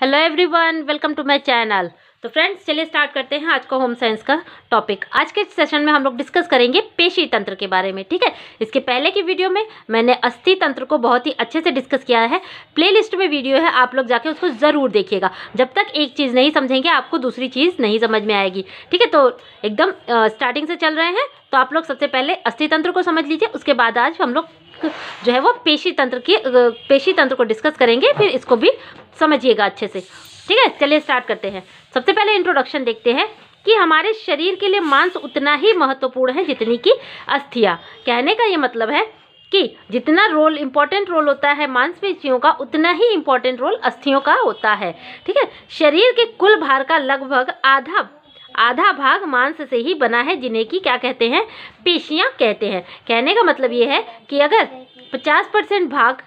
Hello everyone, welcome to my channel. तो friends, चलिए start करते हैं आज का होम साइंस का टॉपिक। आज के सेशन में हम लोग डिस्कस करेंगे पेशी तंत्र के बारे में। ठीक है, इसके पहले की वीडियो में मैंने अस्थि तंत्र को बहुत ही अच्छे से डिस्कस किया है। प्लेलिस्ट में वीडियो है, आप लोग जाके उसको ज़रूर देखिएगा। जब तक एक चीज़ नहीं समझेंगे आपको दूसरी चीज़ नहीं समझ में आएगी। ठीक है, तो एकदम स्टार्टिंग से चल रहे हैं। तो आप लोग सबसे पहले अस्थि तंत्र को समझ लीजिए, उसके बाद आज हम लोग जो है वो पेशी तंत्र को डिस्कस करेंगे, फिर इसको भी समझिएगा अच्छे से। ठीक है, चलिए स्टार्ट करते हैं। सबसे पहले इंट्रोडक्शन देखते हैं कि हमारे शरीर के लिए मांस उतना ही महत्वपूर्ण है जितनी कि अस्थियां। कहने का ये मतलब है कि जितना इम्पोर्टेंट रोल होता है मांसपेशियों का, उतना ही इम्पोर्टेंट रोल अस्थियों का होता है। ठीक है, शरीर के कुल भार का लगभग आधा भाग मांस से ही बना है, जिन्हें की क्या कहते हैं, पेशियां कहते हैं। कहने का मतलब ये है कि अगर 50% भाग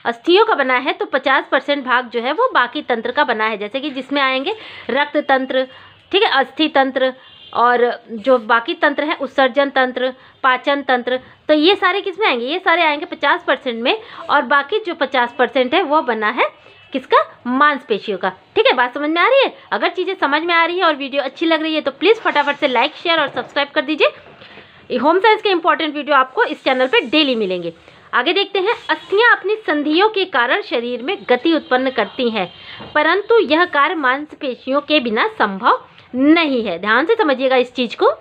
अस्थियों का बना है तो 50% भाग जो है वो बाकी तंत्र का बना है। जैसे कि जिसमें आएंगे रक्त तंत्र, ठीक है, अस्थि तंत्र, और जो बाकी तंत्र है उत्सर्जन तंत्र, पाचन तंत्र, तो ये सारे किस में आएंगे, ये सारे आएंगे 50% में, और बाकी जो 50% है वो बना है किसका, मांसपेशियों का। ठीक है, बात समझ में आ रही है? अगर चीज़ें समझ में आ रही है और वीडियो अच्छी लग रही है तो प्लीज़ फटाफट से लाइक, शेयर और सब्सक्राइब कर दीजिए। होम साइंस के इंपॉर्टेंट वीडियो आपको इस चैनल पे डेली मिलेंगे। आगे देखते हैं। अस्थियां अपनी संधियों के कारण शरीर में गति उत्पन्न करती हैं, परंतु यह कार्य मांसपेशियों के बिना संभव नहीं है। ध्यान से समझिएगा इस चीज़ को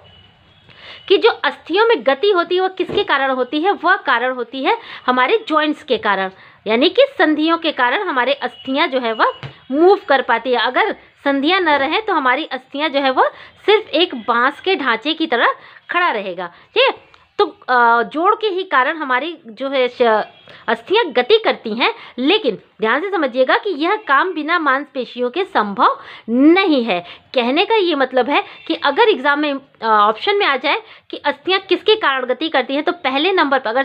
कि जो अस्थियों में गति होती है वह किसके कारण होती है, वह कारण होती है हमारे जॉइंट्स के कारण, यानी कि संधियों के कारण हमारे अस्थियां जो है वह मूव कर पाती है। अगर संधियां न रहें तो हमारी अस्थियां जो है वह सिर्फ एक बांस के ढांचे की तरह खड़ा रहेगा। ठीक है, तो जोड़ के ही कारण हमारी जो है अस्थियां गति करती हैं, लेकिन ध्यान से समझिएगा कि यह काम बिना मांसपेशियों के संभव नहीं है। कहने का ये मतलब है कि अगर एग्जाम में ऑप्शन में आ जाए कि अस्थियां किसके कारण गति करती हैं, तो पहले नंबर पर अगर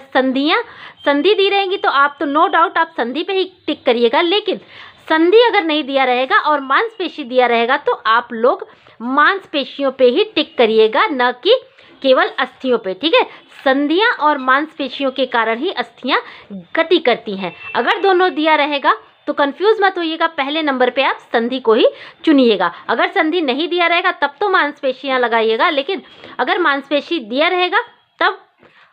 संधि दी रहेंगी तो आप तो नो डाउट आप संधि पे ही टिक करिएगा, लेकिन संधि अगर नहीं दिया रहेगा और मांसपेशी दिया रहेगा तो आप लोग मांसपेशियों पे ही टिक करिएगा, न कि केवल अस्थियों पे। ठीक है, संधियां और मांसपेशियों के कारण ही अस्थियां गति करती हैं। अगर दोनों दिया रहेगा तो कंफ्यूज मत होइएगा, पहले नंबर पे आप संधि को ही चुनिएगा। अगर संधि नहीं दिया रहेगा तब तो मांसपेशियां लगाइएगा, लेकिन अगर मांसपेशी दिया रहेगा तब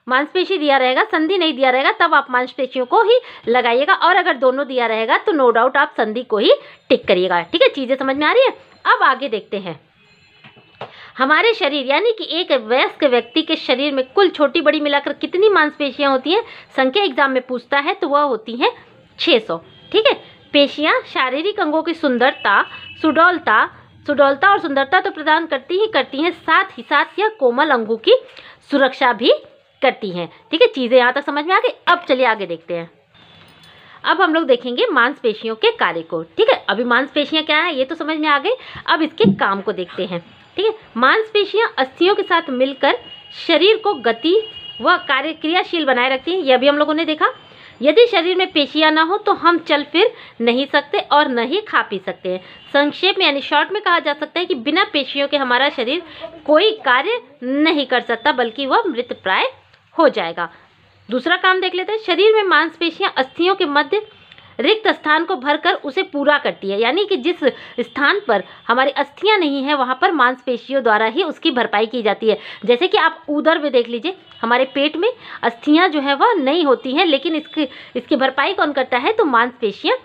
मांसपेशी दिया रहेगा, संधि नहीं दिया रहेगा तब आप मांसपेशियों को ही लगाइएगा, और अगर दोनों दिया रहेगा तो नो डाउट आप संधि को ही टिक करिएगा। ठीक है, चीज़ें समझ में आ रही है? अब आगे देखते हैं। हमारे शरीर यानी कि एक वयस्क व्यक्ति के शरीर में कुल छोटी बड़ी मिलाकर कितनी मांसपेशियां होती हैं, संख्या एग्जाम में पूछता है तो वह होती हैं 600। ठीक है, पेशियां शारीरिक अंगों की सुडौलता और सुंदरता तो प्रदान करती हैं, साथ ही साथ यह कोमल अंगों की सुरक्षा भी करती हैं। ठीक है, चीज़ें यहाँ तक समझ में आ गई। अब चलिए आगे देखते हैं। अब हम लोग देखेंगे मांसपेशियों के कार्य को। ठीक है, अभी मांसपेशियां क्या है ये तो समझ में आ गई, अब इसके काम को देखते हैं। ठीक है, मांसपेशियां अस्थियों के साथ मिलकर शरीर को गति व कार्य क्रियाशील बनाए रखती हैं। यह भी हम लोगों ने देखा। यदि शरीर में पेशियां ना हो तो हम चल फिर नहीं सकते और न ही खा पी सकते हैं। संक्षेप में यानी शॉर्ट में कहा जा सकता है कि बिना पेशियों के हमारा शरीर कोई कार्य नहीं कर सकता, बल्कि वह मृतप्राय हो जाएगा। दूसरा काम देख लेते हैं। शरीर में मांसपेशियां अस्थियों के मध्य रिक्त स्थान को भरकर उसे पूरा करती है, यानी कि जिस स्थान पर हमारी अस्थियां नहीं है वहां पर मांसपेशियों द्वारा ही उसकी भरपाई की जाती है। जैसे कि आप उदर में देख लीजिए, हमारे पेट में अस्थियां जो है वह नहीं होती हैं, लेकिन इसकी भरपाई कौन करता है, तो मांसपेशियां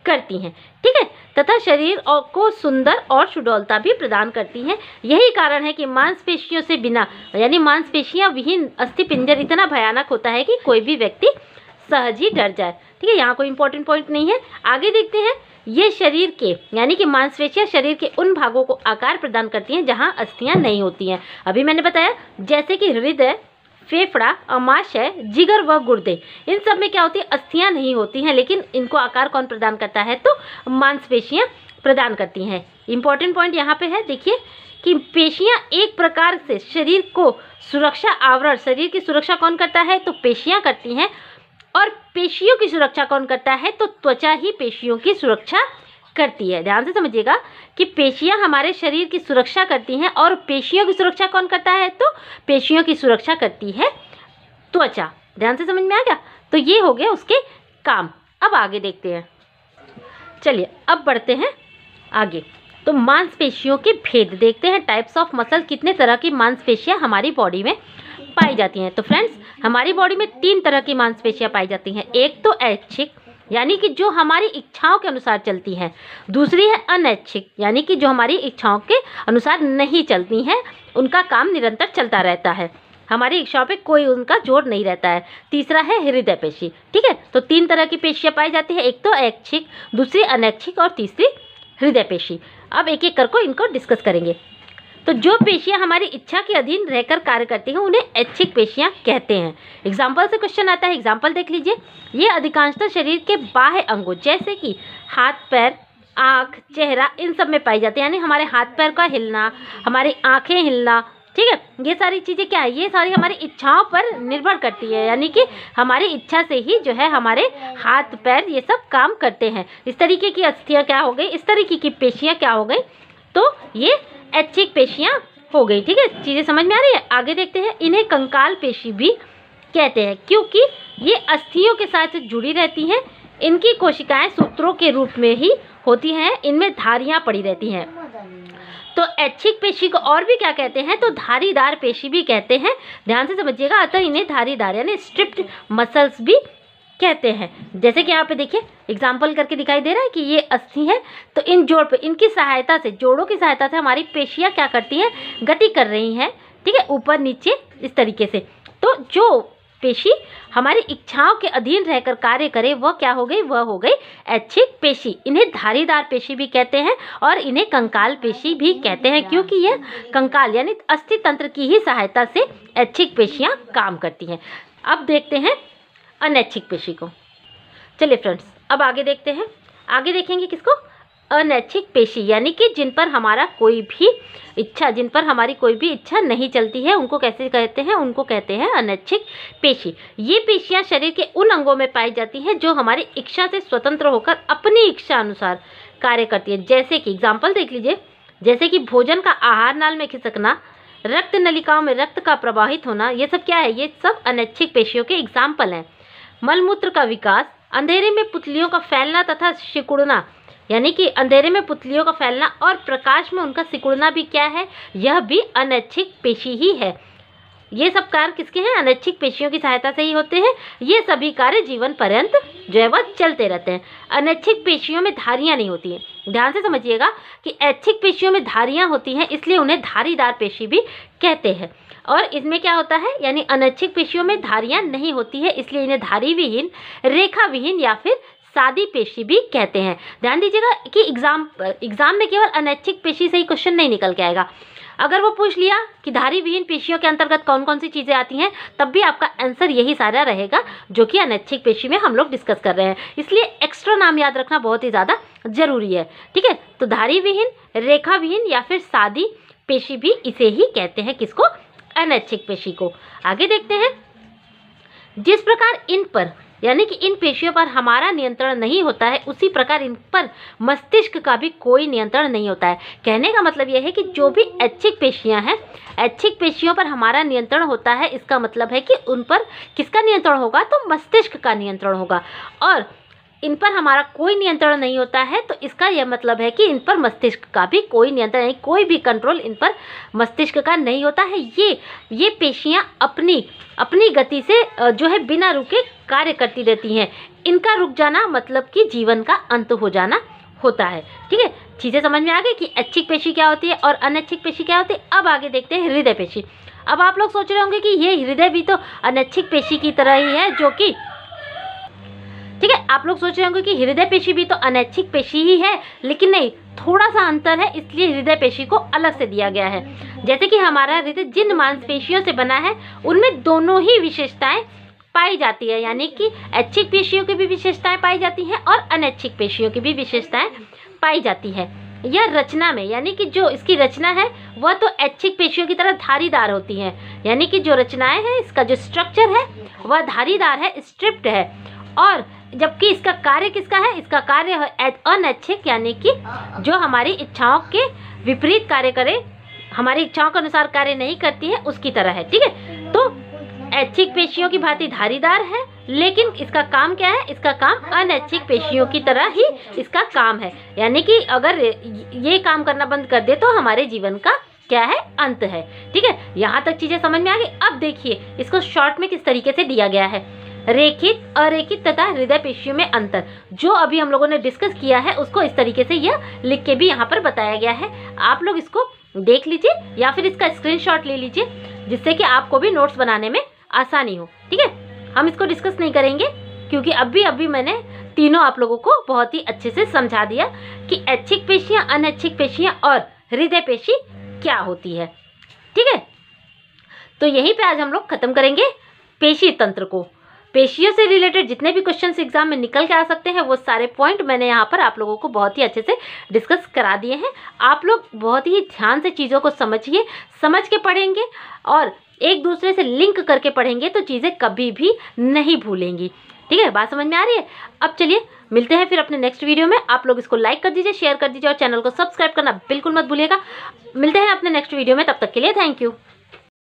करती हैं। ठीक है, तथा शरीर को सुंदर और सुडौलता भी प्रदान करती हैं। यही कारण है कि मांसपेशियों से बिना यानी मांसपेशियां विहीन अस्थिपिंजर इतना भयानक होता है कि कोई भी व्यक्ति सहज ही डर जाए। ठीक है, यहाँ कोई इंपॉर्टेंट पॉइंट नहीं है। आगे देखते हैं। ये शरीर के यानी कि मांसपेशियां शरीर के उन भागों को आकार प्रदान करती हैं जहाँ अस्थियां नहीं होती हैं। अभी मैंने बताया जैसे कि हृदय, फेफड़ा, अमाशय, जिगर व गुर्दे, इन सब में क्या होती है, अस्थियां नहीं होती हैं, लेकिन इनको आकार कौन प्रदान करता है, तो मांसपेशियां प्रदान करती हैं। इंपॉर्टेंट पॉइंट यहाँ पे है, देखिए कि पेशियां एक प्रकार से शरीर की सुरक्षा कौन करता है, तो पेशियां करती हैं, और पेशियों की सुरक्षा कौन करता है, तो त्वचा ही पेशियों की सुरक्षा करती है। ध्यान से समझिएगा कि पेशियां हमारे शरीर की सुरक्षा करती हैं, और पेशियों की सुरक्षा कौन करता है, तो पेशियों की सुरक्षा करती है त्वचा। ध्यान से समझ में आ गया? तो ये हो गया उसके काम। अब आगे देखते हैं। चलिए अब बढ़ते हैं आगे तो मांसपेशियों के भेद देखते हैं। टाइप्स ऑफ मसल, कितने तरह की मांसपेशियां हमारी बॉडी में पाई जाती हैं। तो फ्रेंड्स, हमारी बॉडी में 3 तरह की मांसपेशियां पाई जाती हैं। एक तो ऐच्छिक, यानी कि जो हमारी इच्छाओं के अनुसार चलती हैं। दूसरी है अनैच्छिक, यानी कि जो हमारी इच्छाओं के अनुसार नहीं चलती हैं, उनका काम निरंतर चलता रहता है, हमारी इच्छाओं पे कोई उनका जोर नहीं रहता है। तीसरा है हृदय पेशी। ठीक है, तो 3 तरह की पेशियां पाई जाती है। एक तो ऐच्छिक, दूसरी अनैच्छिक और तीसरी हृदय पेशी। अब एक एक करके इनको डिस्कस करेंगे। तो जो पेशियां हमारी इच्छा के अधीन रहकर कार्य करती हैं उन्हें ऐच्छिक पेशियां कहते हैं। एग्जाम्पल से क्वेश्चन आता है, एग्जाम्पल देख लीजिए। ये अधिकांशतः शरीर के बाह्य अंगों जैसे कि हाथ, पैर, आँख, चेहरा, इन सब में पाई जाती है। यानी हमारे हाथ पैर का हिलना, हमारी आँखें हिलना, ठीक है, ये सारी चीज़ें क्या है, ये सारी हमारी इच्छाओं पर निर्भर करती है। यानी कि हमारी इच्छा से ही जो है हमारे हाथ पैर ये सब काम करते हैं। इस तरीके की अस्थियाँ क्या हो गई, इस तरीके की पेशियाँ क्या हो गई, तो ये ऐच्छिक पेशियाँ हो गई। ठीक है, चीज़ें समझ में आ रही है। आगे देखते हैं। इन्हें कंकाल पेशी भी कहते हैं क्योंकि ये अस्थियों के साथ जुड़ी रहती हैं। इनकी कोशिकाएं सूत्रों के रूप में ही होती हैं, इनमें धारियाँ पड़ी रहती हैं। तो ऐच्छिक पेशी को और भी क्या कहते हैं, तो धारीदार पेशी भी कहते हैं। ध्यान से समझिएगा। अतः इन्हें धारीदार यानी स्ट्रिप्ड मसल्स भी कहते हैं। जैसे कि यहाँ पे देखिए एग्जाम्पल करके दिखाई दे रहा है कि ये अस्थि है, तो इन जोड़ पे, इनकी सहायता से, जोड़ों की सहायता से हमारी पेशियाँ क्या करती हैं, गति कर रही हैं। ठीक है, ऊपर नीचे इस तरीके से। तो जो पेशी हमारी इच्छाओं के अधीन रहकर कार्य करे वह क्या हो गई, वह हो गई ऐच्छिक पेशी। इन्हें धारीदार पेशी भी कहते हैं और इन्हें कंकाल पेशी भी कहते हैं क्योंकि यह कंकाल यानी अस्थि तंत्र की ही सहायता से ऐच्छिक पेशियां काम करती हैं। अब देखते हैं अनैच्छिक पेशी को। चलिए फ्रेंड्स, अब आगे देखते हैं। आगे देखेंगे किसको, अनैच्छिक पेशी, यानी कि जिन पर हमारा कोई भी इच्छा, जिन पर हमारी कोई भी इच्छा नहीं चलती है, उनको कैसे कहते हैं, उनको कहते हैं अनैच्छिक पेशी। ये पेशियां शरीर के उन अंगों में पाई जाती हैं जो हमारी इच्छा से स्वतंत्र होकर अपनी इच्छा अनुसार कार्य करती है। जैसे कि एग्जाम्पल देख लीजिए, जैसे कि भोजन का आहार नाल में खिसकना, रक्त नलिकाओं में रक्त का प्रवाहित होना, ये सब क्या है, ये सब अनैच्छिक पेशियों के एग्जाम्पल हैं। मलमूत्र का विकास, अंधेरे में पुतलियों का फैलना तथा सिकुड़ना, यानी कि अंधेरे में पुतलियों का फैलना और प्रकाश में उनका सिकुड़ना भी क्या है, यह भी अनैच्छिक पेशी ही है। ये सब कार्य किसके हैं, अनैच्छिक पेशियों की सहायता से ही होते हैं। ये सभी कार्य जीवन पर्यंत जो है वह चलते रहते हैं। अनैच्छिक पेशियों में धारियाँ नहीं होती हैं। ध्यान से समझिएगा कि ऐच्छिक पेशियों में धारियाँ होती हैं, इसलिए उन्हें धारीदार पेशी भी कहते हैं। और इसमें क्या होता है, यानी अनैच्छिक पेशियों में धारियाँ नहीं होती है, इसलिए इन्हें धारी विहीन, रेखा विहीन या फिर सादी पेशी भी कहते हैं। ध्यान दीजिएगा कि एग्जाम में केवल अनैच्छिक पेशी से ही क्वेश्चन नहीं निकल के आएगा। अगर वो पूछ लिया कि धारी विहीन पेशियों के अंतर्गत कौन कौन सी चीज़ें आती हैं, तब भी आपका आंसर यही सारा रहेगा जो कि अनैच्छिक पेशी में हम लोग डिस्कस कर रहे हैं। इसलिए एक्स्ट्रा नाम याद रखना बहुत ही ज़्यादा जरूरी है। ठीक है, तो धारी विहीन, रेखा विहीन या फिर सादी पेशी भी इसे ही कहते हैं, किसको, अनैच्छिक पेशी को। आगे देखते हैं। जिस प्रकार इन पर यानी कि इन पेशियों पर हमारा नियंत्रण नहीं होता है, उसी प्रकार इन पर मस्तिष्क का भी कोई नियंत्रण नहीं होता है। कहने का मतलब यह है कि जो भी ऐच्छिक पेशियां हैं, ऐच्छिक पेशियों पर हमारा नियंत्रण होता है, इसका मतलब है कि उन पर किसका नियंत्रण होगा, तो मस्तिष्क का नियंत्रण होगा। और इन पर हमारा कोई नियंत्रण नहीं होता है, तो इसका यह मतलब है कि इन पर मस्तिष्क का भी कोई नियंत्रण नहीं, कोई भी कंट्रोल इन पर मस्तिष्क का नहीं होता है। ये पेशियां अपनी गति से जो है बिना रुके कार्य करती रहती हैं। इनका रुक जाना मतलब कि जीवन का अंत हो जाना होता है। ठीक है, चीज़ें समझ में आ गई कि ऐच्छिक पेशी क्या होती है और अनैच्छिक पेशी क्या होती है। अब आगे देखते हैं हृदय पेशी। अब आप लोग सोच रहे होंगे कि ये हृदय भी तो अनैच्छिक पेशी की तरह ही है, जो कि ठीक है, आप लोग सोच रहे होंगे कि हृदय पेशी भी तो अनैच्छिक पेशी ही है, लेकिन नहीं, थोड़ा सा अंतर है, इसलिए हृदय पेशी को अलग से दिया गया है। जैसे कि हमारा हृदय जिन मांसपेशियों से बना है उनमें दोनों ही विशेषताएं पाई जाती है, यानी कि ऐच्छिक पेशियों की भी विशेषताएं पाई जाती हैं और अनैच्छिक पेशियों की भी विशेषताएं पाई जाती है। यह रचना में, यानी कि जो इसकी रचना है वह तो ऐच्छिक पेशियों की तरह धारीदार होती है, यानी कि जो रचनाएं हैं, इसका जो स्ट्रक्चर है वह धारीदार है, स्ट्रिप्ड है। और जबकि इसका कार्य किसका है, इसका कार्य है अनैच्छिक, यानी कि जो हमारी इच्छाओं के विपरीत कार्य करे, हमारी इच्छाओं के अनुसार कार्य नहीं करती है, उसकी तरह है। ठीक है, तो ऐच्छिक पेशियों की भांति धारीदार है, लेकिन इसका काम क्या है, इसका काम अनैच्छिक पेशियों की तरह ही इसका काम है। यानी कि अगर ये काम करना बंद कर दे तो हमारे जीवन का क्या है, अंत है। ठीक है, यहाँ तक चीजें समझ में आ गई। अब देखिए इसको शॉर्ट में किस तरीके से दिया गया है। रेखित, अरेखित तथा हृदय पेशियों में अंतर, जो अभी हम लोगों ने डिस्कस किया है उसको इस तरीके से यह लिख के भी यहाँ पर बताया गया है। आप लोग इसको देख लीजिए या फिर इसका स्क्रीनशॉट ले लीजिए, जिससे कि आपको भी नोट्स बनाने में आसानी हो। ठीक है, हम इसको डिस्कस नहीं करेंगे क्योंकि अभी मैंने तीनों आप लोगों को बहुत ही अच्छे से समझा दिया कि ऐच्छिक पेशियां, अनैच्छिक पेशियां और हृदय पेशी क्या होती है। ठीक है, तो यहीं पे आज हम लोग खत्म करेंगे पेशी तंत्र को। पेशियों से रिलेटेड जितने भी क्वेश्चंस एग्जाम में निकल के आ सकते हैं वो सारे पॉइंट मैंने यहाँ पर आप लोगों को बहुत ही अच्छे से डिस्कस करा दिए हैं। आप लोग बहुत ही ध्यान से चीज़ों को समझिए, समझ के पढ़ेंगे और एक दूसरे से लिंक करके पढ़ेंगे तो चीज़ें कभी भी नहीं भूलेंगी। ठीक है, बात समझ में आ रही है। अब चलिए मिलते हैं फिर अपने नेक्स्ट वीडियो में। आप लोग इसको लाइक कर दीजिए, शेयर कर दीजिए और चैनल को सब्सक्राइब करना बिल्कुल मत भूलिएगा। मिलते हैं अपने नेक्स्ट वीडियो में, तब तक के लिए थैंक यू।